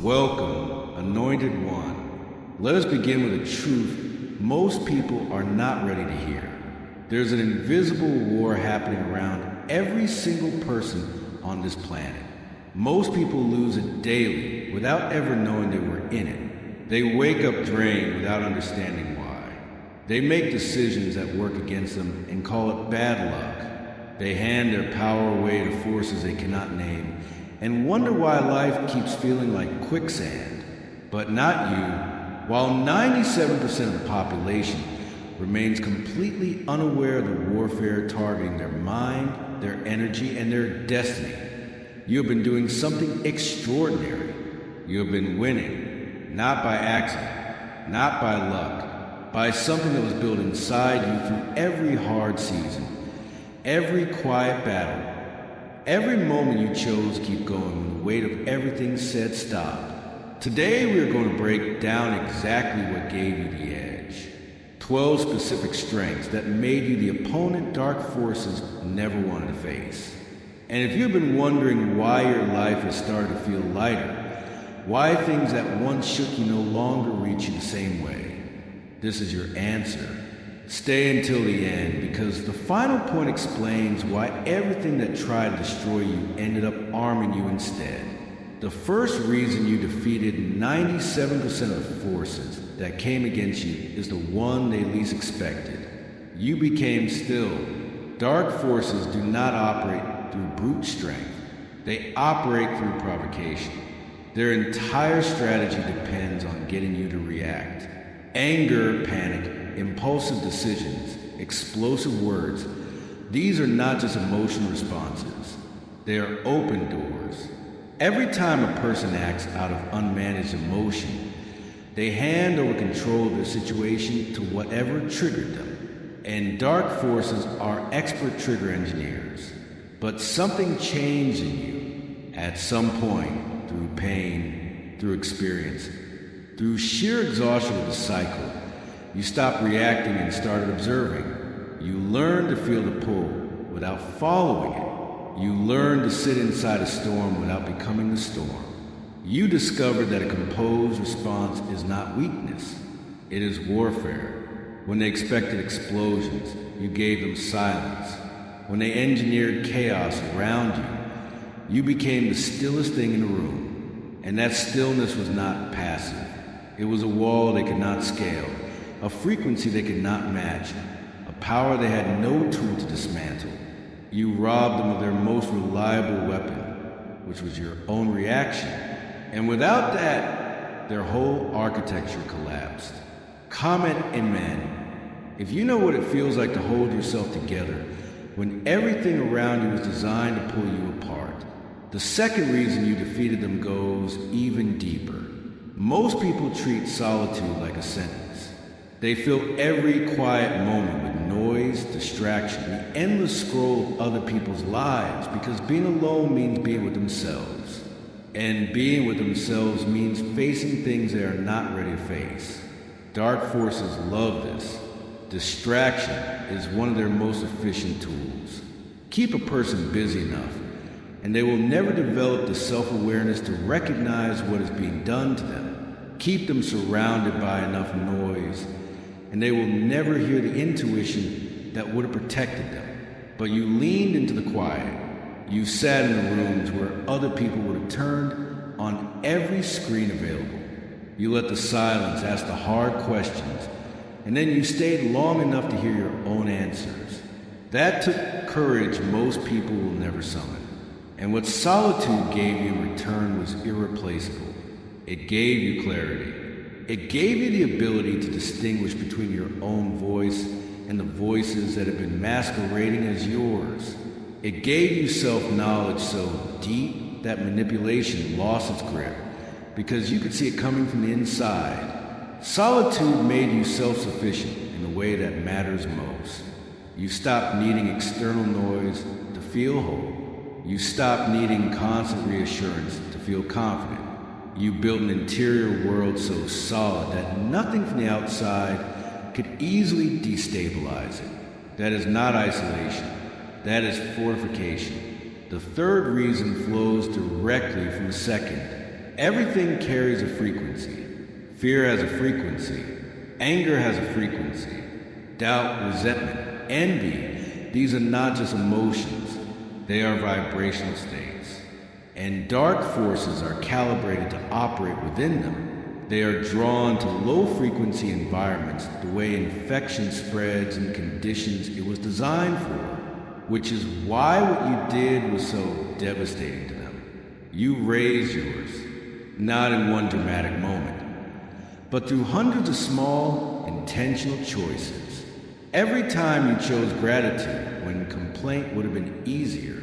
Welcome, Anointed One. Let us begin with a truth most people are not ready to hear. There's an invisible war happening around every single person on this planet. Most people lose it daily without ever knowing they were in it. They wake up drained without understanding why. They make decisions that work against them and call it bad luck. They hand their power away to forces they cannot name and wonder why life keeps feeling like quicksand. But not you. While 97% of the population remains completely unaware of the warfare targeting their mind, their energy, and their destiny, you have been doing something extraordinary. You have been winning, not by accident, not by luck, by something that was built inside you through every hard season, every quiet battle, every moment you chose to keep going when the weight of everything said stop. Today we are going to break down exactly what gave you the edge. 12 specific strengths that made you the opponent dark forces never wanted to face. And if you've been wondering why your life has started to feel lighter, why things that once shook you no longer reach you the same way, this is your answer. Stay until the end, because the final point explains why everything that tried to destroy you ended up arming you instead. The first reason you defeated 97% of the forces that came against you is the one they least expected. You became still. Dark forces do not operate through brute strength. They operate through provocation. Their entire strategy depends on getting you to react. Anger, panic, impulsive decisions, explosive words, these are not just emotional responses. They are open doors. Every time a person acts out of unmanaged emotion, they hand over control of their situation to whatever triggered them. And dark forces are expert trigger engineers. But something changed in you at some point, through pain, through experience, through sheer exhaustion of the cycle. You stopped reacting and started observing. You learned to feel the pull without following it. You learned to sit inside a storm without becoming the storm. You discovered that a composed response is not weakness. It is warfare. When they expected explosions, you gave them silence. When they engineered chaos around you, you became the stillest thing in the room. And that stillness was not passive. It was a wall they could not scale, a frequency they could not match, a power they had no tool to dismantle. You robbed them of their most reliable weapon, which was your own reaction. And without that, their whole architecture collapsed. Comment amen if you know what it feels like to hold yourself together when everything around you was designed to pull you apart. The second reason you defeated them goes even deeper. Most people treat solitude like a sentence. They fill every quiet moment with noise, distraction, the endless scroll of other people's lives, because being alone means being with themselves. And being with themselves means facing things they are not ready to face. Dark forces love this. Distraction is one of their most efficient tools. Keep a person busy enough, and they will never develop the self-awareness to recognize what is being done to them. Keep them surrounded by enough noise, and they will never hear the intuition that would have protected them. But you leaned into the quiet. You sat in the rooms where other people would have turned on every screen available. You let the silence ask the hard questions, and then you stayed long enough to hear your own answers. That took courage most people will never summon. And what solitude gave you in return was irreplaceable. It gave you clarity. It gave you the ability to distinguish between your own voice and the voices that have been masquerading as yours. It gave you self-knowledge so deep that manipulation lost its grip, because you could see it coming from the inside. Solitude made you self-sufficient in the way that matters most. You stopped needing external noise to feel whole. You stopped needing constant reassurance to feel confident. You built an interior world so solid that nothing from the outside could easily destabilize it. That is not isolation. That is fortification. The third reason flows directly from the second. Everything carries a frequency. Fear has a frequency. Anger has a frequency. Doubt, resentment, envy, these are not just emotions. They are vibrational states. And dark forces are calibrated to operate within them. They are drawn to low-frequency environments the way infection spreads in conditions it was designed for, which is why what you did was so devastating to them. You raised yours, not in one dramatic moment, but through hundreds of small, intentional choices. Every time you chose gratitude when complaint would have been easier.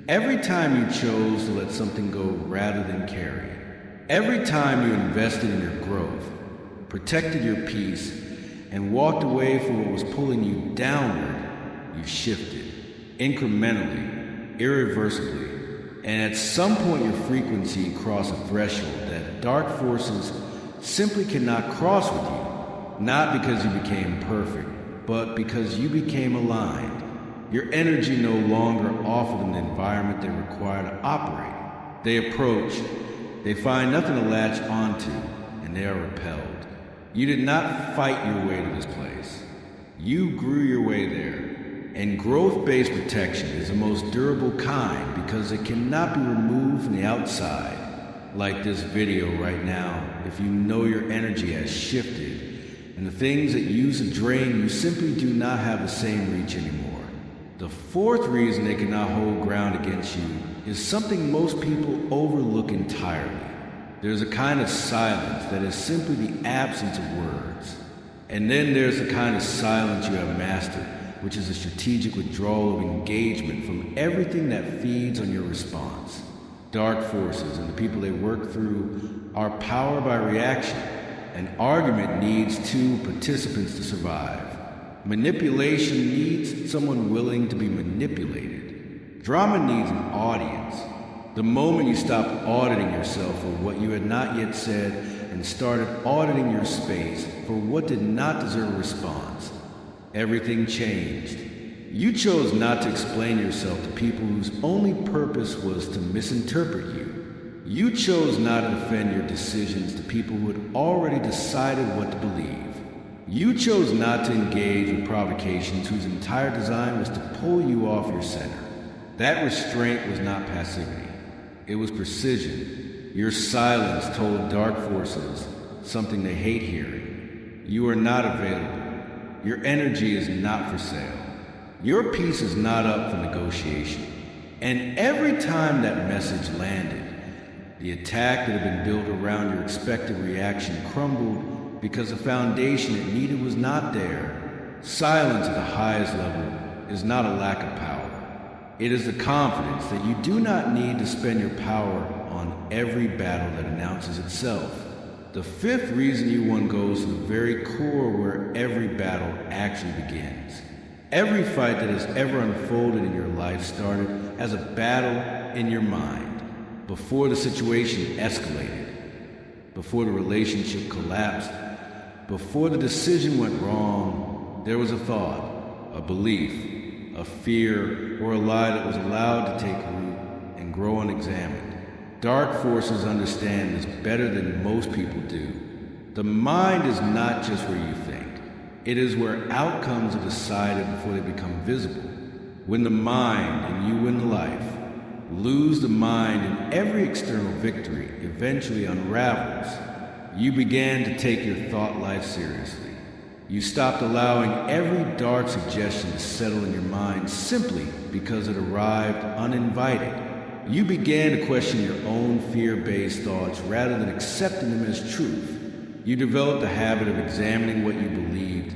Every time you chose to let something go rather than carry it. Every time you invested in your growth, protected your peace, and walked away from what was pulling you downward, you shifted, incrementally, irreversibly, and at some point your frequency crossed a threshold that dark forces simply cannot cross with you, not because you became perfect, but because you became aligned. Your energy no longer offered them the environment they require to operate. They approach, they find nothing to latch onto, and they are repelled. You did not fight your way to this place. You grew your way there. And growth-based protection is the most durable kind because it cannot be removed from the outside. Like this video right now, if you know your energy has shifted, and the things that used to drain you simply do not have the same reach anymore. The fourth reason they cannot hold ground against you is something most people overlook entirely. There's a kind of silence that is simply the absence of words. And then there's the kind of silence you have mastered, which is a strategic withdrawal of engagement from everything that feeds on your response. Dark forces and the people they work through are powered by reaction. An argument needs two participants to survive. Manipulation needs someone willing to be manipulated. Drama needs an audience. The moment you stop auditing yourself for what you had not yet said and started auditing your space for what did not deserve a response, everything changed. You chose not to explain yourself to people whose only purpose was to misinterpret you. You chose not to defend your decisions to people who had already decided what to believe. You chose not to engage with provocations whose entire design was to pull you off your center. That restraint was not passivity. It was precision. Your silence told dark forces something they hate hearing. You are not available. Your energy is not for sale. Your peace is not up for negotiation. And every time that message landed, the attack that had been built around your expected reaction crumbled because the foundation it needed was not there. Silence at the highest level is not a lack of power. It is the confidence that you do not need to spend your power on every battle that announces itself. The fifth reason you won goes to the very core where every battle actually begins. Every fight that has ever unfolded in your life started as a battle in your mind, before the situation escalated, before the relationship collapsed, before the decision went wrong. There was a thought, a belief, a fear, or a lie that was allowed to take root and grow unexamined. Dark forces understand this better than most people do. The mind is not just where you think. It is where outcomes are decided before they become visible. When the mind, and you win the life, lose the mind and every external victory eventually unravels, you began to take your thought life seriously. You stopped allowing every dark suggestion to settle in your mind simply because it arrived uninvited. You began to question your own fear-based thoughts rather than accepting them as truth. You developed a habit of examining what you believed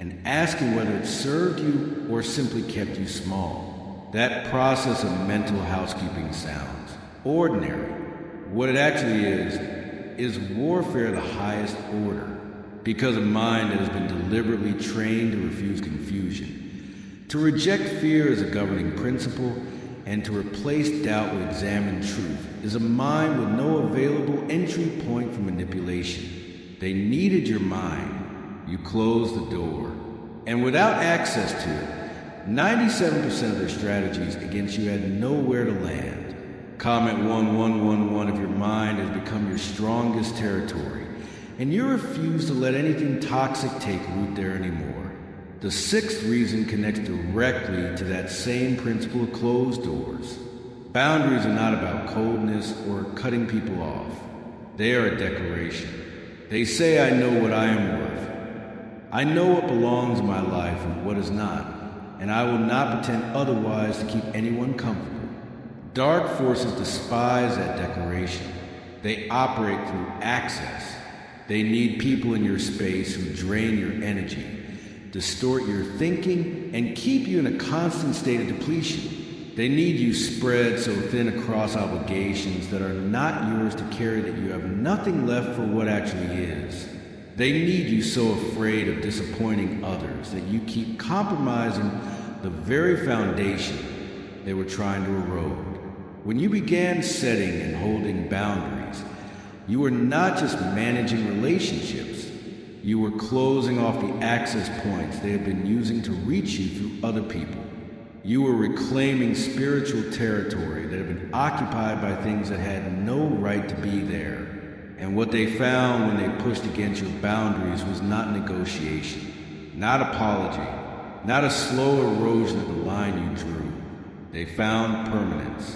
and asking whether it served you or simply kept you small. That process of mental housekeeping sounds ordinary. What it actually is warfare of the highest order, because a mind that has been deliberately trained to refuse confusion. To reject fear as a governing principle and to replace doubt with examined truth is a mind with no available entry point for manipulation. They needed your mind. You closed the door. And without access to it, 97% of their strategies against you had nowhere to land. Comment 1111 if your mind has become your strongest territory, and you refuse to let anything toxic take root there anymore. The sixth reason connects directly to that same principle of closed doors. Boundaries are not about coldness or cutting people off. They are a declaration. They say, I know what I am worth. I know what belongs in my life and what is not, and I will not pretend otherwise to keep anyone comfortable. Dark forces despise that declaration. They operate through access. They need people in your space who drain your energy, distort your thinking, and keep you in a constant state of depletion. They need you spread so thin across obligations that are not yours to carry that you have nothing left for what actually is. They need you so afraid of disappointing others that you keep compromising the very foundation they were trying to erode. When you began setting and holding boundaries, you were not just managing relationships, you were closing off the access points they had been using to reach you through other people. You were reclaiming spiritual territory that had been occupied by things that had no right to be there. And what they found when they pushed against your boundaries was not negotiation, not apology, not a slow erosion of the line you drew. They found permanence.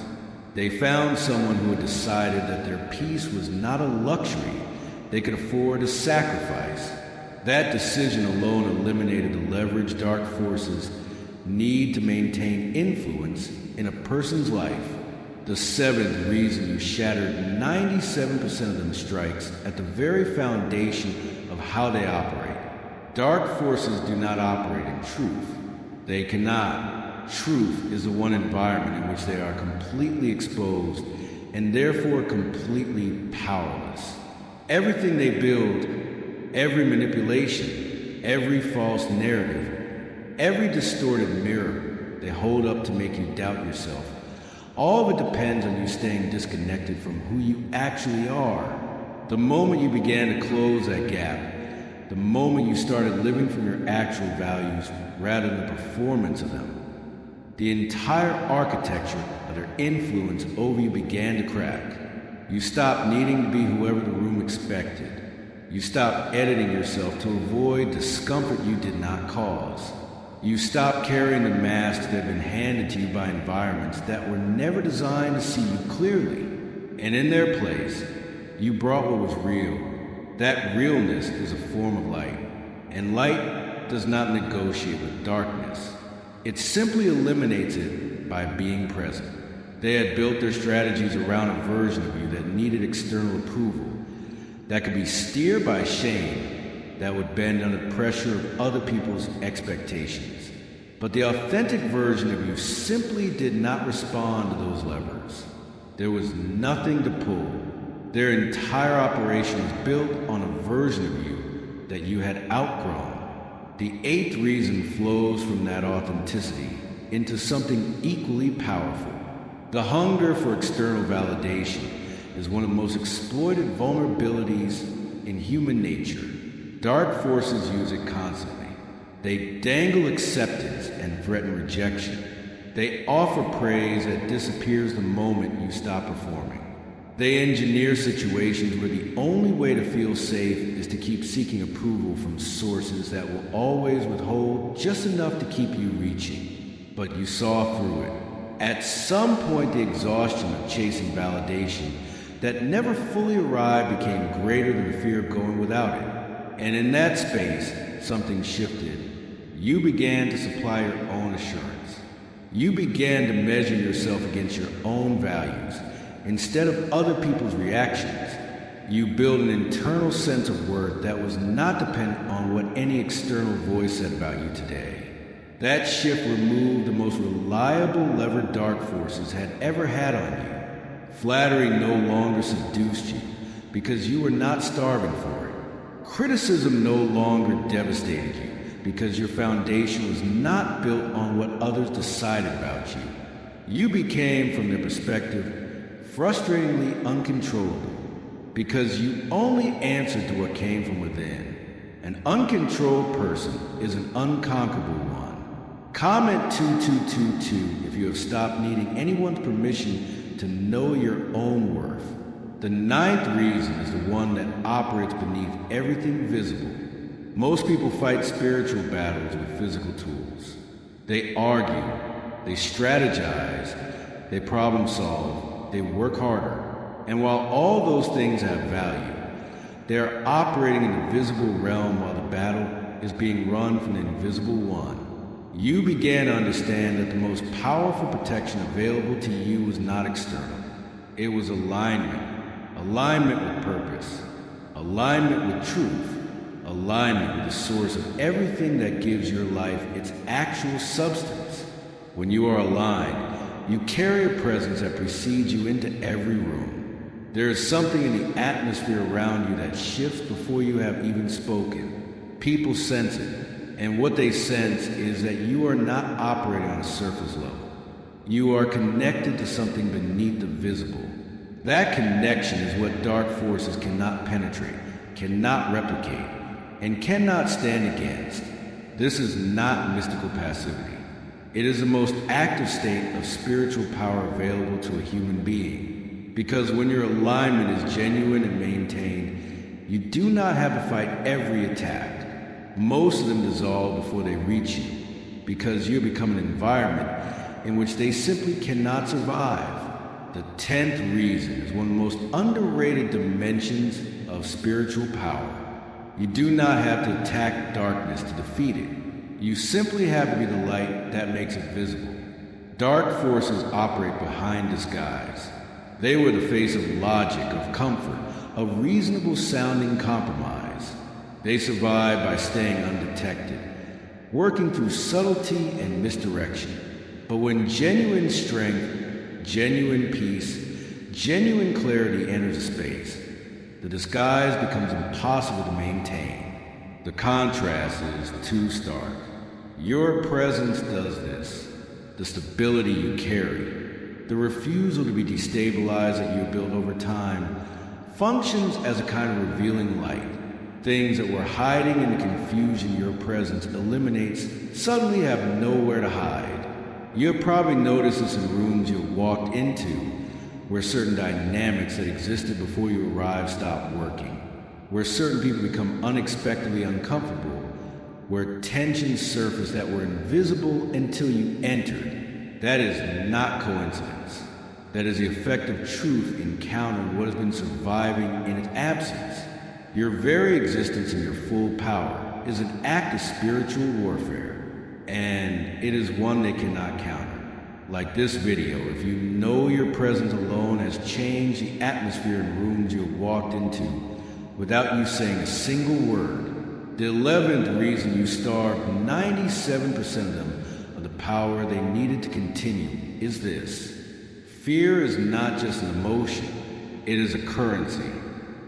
They found someone who had decided that their peace was not a luxury they could afford to sacrifice. That decision alone eliminated the leverage dark forces need to maintain influence in a person's life. The seventh reason you shattered 97% of them strikes at the very foundation of how they operate. Dark forces do not operate in truth. They cannot. Truth is the one environment in which they are completely exposed and therefore completely powerless. Everything they build, every manipulation, every false narrative, every distorted mirror they hold up to make you doubt yourself, all of it depends on you staying disconnected from who you actually are. The moment you began to close that gap, the moment you started living from your actual values rather than the performance of them, the entire architecture of their influence over you began to crack. You stopped needing to be whoever the room expected. You stopped editing yourself to avoid discomfort you did not cause. You stopped carrying the masks that had been handed to you by environments that were never designed to see you clearly. And in their place, you brought what was real. That realness is a form of light. And light does not negotiate with darkness. It simply eliminates it by being present. They had built their strategies around a version of you that needed external approval, that could be steered by shame, that would bend under pressure of other people's expectations. But the authentic version of you simply did not respond to those levers. There was nothing to pull. Their entire operation was built on a version of you that you had outgrown. The eighth reason flows from that authenticity into something equally powerful. The hunger for external validation is one of the most exploited vulnerabilities in human nature. Dark forces use it constantly. They dangle acceptance and threaten rejection. They offer praise that disappears the moment you stop performing. They engineer situations where the only way to feel safe is to keep seeking approval from sources that will always withhold just enough to keep you reaching. But you saw through it. At some point, the exhaustion of chasing validation that never fully arrived became greater than the fear of going without it. And in that space, something shifted. You began to supply your own assurance. You began to measure yourself against your own values. Instead of other people's reactions, you built an internal sense of worth that was not dependent on what any external voice said about you today. That shift removed the most reliable lever dark forces had ever had on you. Flattery no longer seduced you because you were not starving for it. Criticism no longer devastated you because your foundation was not built on what others decided about you. You became, from their perspective, frustratingly uncontrollable because you only answered to what came from within. An uncontrolled person is an unconquerable one. Comment 2222 if you have stopped needing anyone's permission to know your own worth. The ninth reason is the one that operates beneath everything visible. Most people fight spiritual battles with physical tools. They argue, they strategize, they problem solve, they work harder. And while all those things have value, they are operating in the visible realm while the battle is being run from the invisible one. You began to understand that the most powerful protection available to you was not external. It was alignment. Alignment with purpose. Alignment with truth. Alignment with the source of everything that gives your life its actual substance. When you are aligned, you carry a presence that precedes you into every room. There is something in the atmosphere around you that shifts before you have even spoken. People sense it. And what they sense is that you are not operating on a surface level. You are connected to something beneath the visible. That connection is what dark forces cannot penetrate, cannot replicate, and cannot stand against. This is not mystical passivity. It is the most active state of spiritual power available to a human being. Because when your alignment is genuine and maintained, you do not have to fight every attack. Most of them dissolve before they reach you, because you become an environment in which they simply cannot survive. The 10th reason is one of the most underrated dimensions of spiritual power. You do not have to attack darkness to defeat it. You simply have to be the light that makes it visible. Dark forces operate behind disguise. They were the face of logic, of comfort, of reasonable sounding compromise. They survive by staying undetected, working through subtlety and misdirection. But when genuine strength, genuine peace, genuine clarity enters a space, the disguise becomes impossible to maintain. The contrast is too stark. Your presence does this. The stability you carry, the refusal to be destabilized that you have built over time, functions as a kind of revealing light. Things that were hiding in the confusion your presence eliminates suddenly have nowhere to hide. You have probably noticed this in rooms you have walked into where certain dynamics that existed before you arrived stop working, where certain people become unexpectedly uncomfortable, where tensions surface that were invisible until you entered. That is not coincidence. That is the effect of truth encountering what has been surviving in its absence. Your very existence in your full power is an act of spiritual warfare, and it is one they cannot counter. Like this video, if you know your presence alone has changed the atmosphere in rooms you have walked into without you saying a single word. The 11th reason you starved 97% of them of the power they needed to continue is this. Fear is not just an emotion, it is a currency.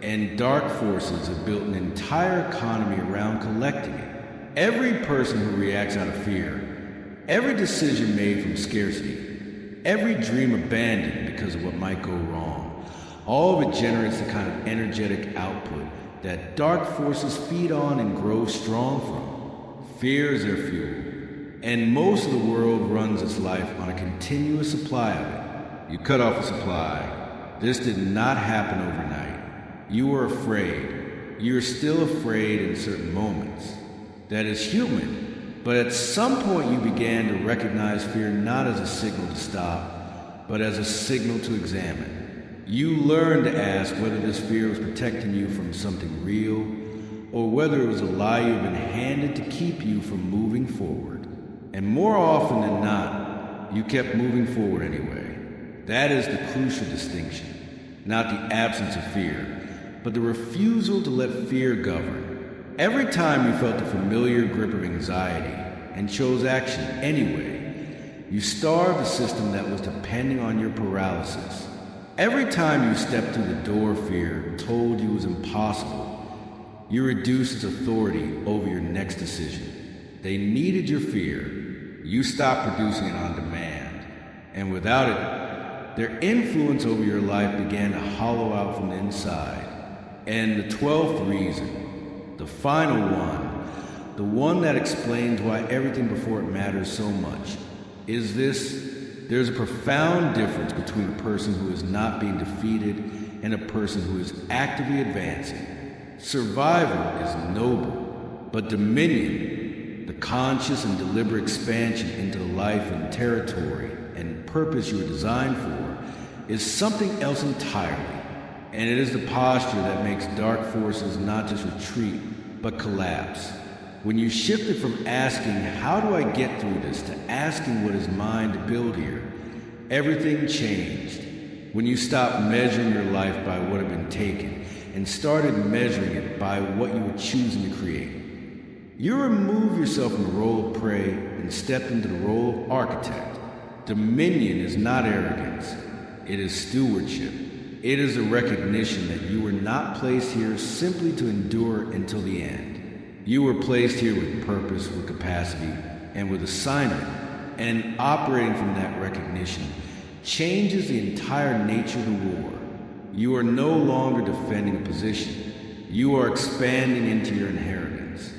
And dark forces have built an entire economy around collecting it. Every person who reacts out of fear, every decision made from scarcity, every dream abandoned because of what might go wrong, all of it generates the kind of energetic output that dark forces feed on and grow strong from. Fear is their fuel, and most of the world runs its life on a continuous supply of it. You cut off a supply. This did not happen overnight. You were afraid. You're still afraid in certain moments. That is human. But at some point you began to recognize fear not as a signal to stop, but as a signal to examine. You learned to ask whether this fear was protecting you from something real, or whether it was a lie you had been handed to keep you from moving forward. And more often than not, you kept moving forward anyway. That is the crucial distinction. Not the absence of fear, but the refusal to let fear govern. Every time you felt the familiar grip of anxiety and chose action anyway, you starved a system that was depending on your paralysis. Every time you stepped through the door fear told you it was impossible, you reduced its authority over your next decision. They needed your fear. You stopped producing it on demand. And without it, their influence over your life began to hollow out from the inside. And the 12th reason, the final one, the one that explains why everything before it matters so much, is this: there's a profound difference between a person who is not being defeated and a person who is actively advancing. Survival is noble, but dominion, the conscious and deliberate expansion into the life and territory and purpose you were designed for, is something else entirely. And it is the posture that makes dark forces not just retreat, but collapse. When you shifted from asking, how do I get through this, to asking what is mine to build here, everything changed. When you stopped measuring your life by what had been taken and started measuring it by what you were choosing to create. You removed yourself from the role of prey and stepped into the role of architect. Dominion is not arrogance. It is stewardship. It is a recognition that you were not placed here simply to endure until the end. You were placed here with purpose, with capacity, and with assignment, and operating from that recognition changes the entire nature of the war. You are no longer defending a position. You are expanding into your inheritance.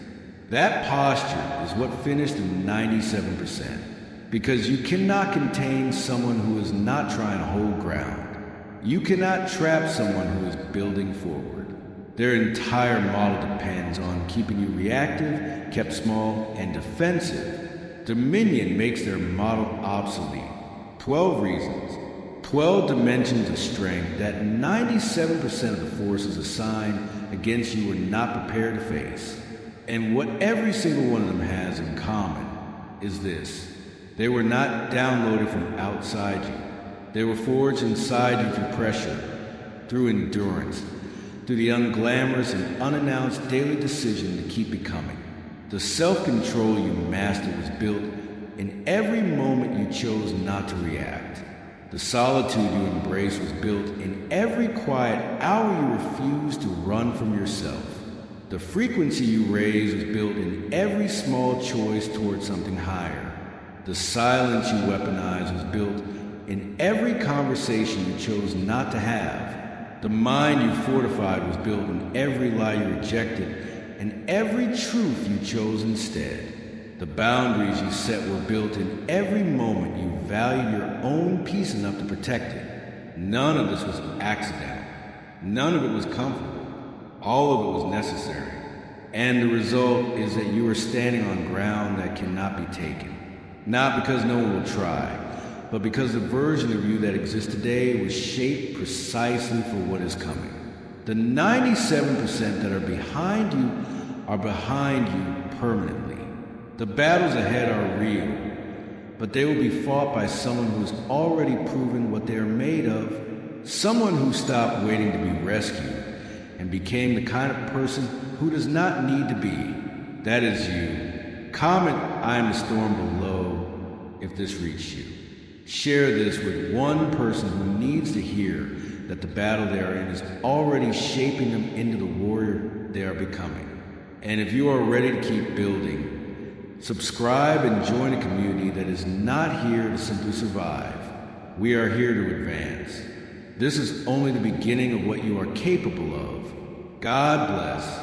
That posture is what finished in 97%, because you cannot contain someone who is not trying to hold ground. You cannot trap someone who is building forward. Their entire model depends on keeping you reactive, kept small, and defensive. Dominion makes their model obsolete. 12 reasons, 12 dimensions of strength that 97% of the forces assigned against you were not prepared to face. And what every single one of them has in common is this: they were not downloaded from outside you. They were forged inside you through pressure, through endurance, through the unglamorous and unannounced daily decision to keep becoming. The self-control you mastered was built in every moment you chose not to react. The solitude you embraced was built in every quiet hour you refused to run from yourself. The frequency you raised was built in every small choice towards something higher. The silence you weaponized was built in every conversation you chose not to have. The mind you fortified was built in every lie you rejected and every truth you chose instead. The boundaries you set were built in every moment you valued your own peace enough to protect it. None of this was accidental. None of it was comfortable. All of it was necessary. And the result is that you are standing on ground that cannot be taken. Not because no one will try, but because the version of you that exists today was shaped precisely for what is coming. The 97% that are behind you permanently. The battles ahead are real, but they will be fought by someone who has already proven what they are made of. Someone who stopped waiting to be rescued and became the kind of person who does not need to be. That is you. Comment, "I am the storm below," if this reached you. Share this with one person who needs to hear that the battle they are in is already shaping them into the warrior they are becoming. And if you are ready to keep building, subscribe and join a community that is not here to simply survive. We are here to advance. This is only the beginning of what you are capable of. God bless.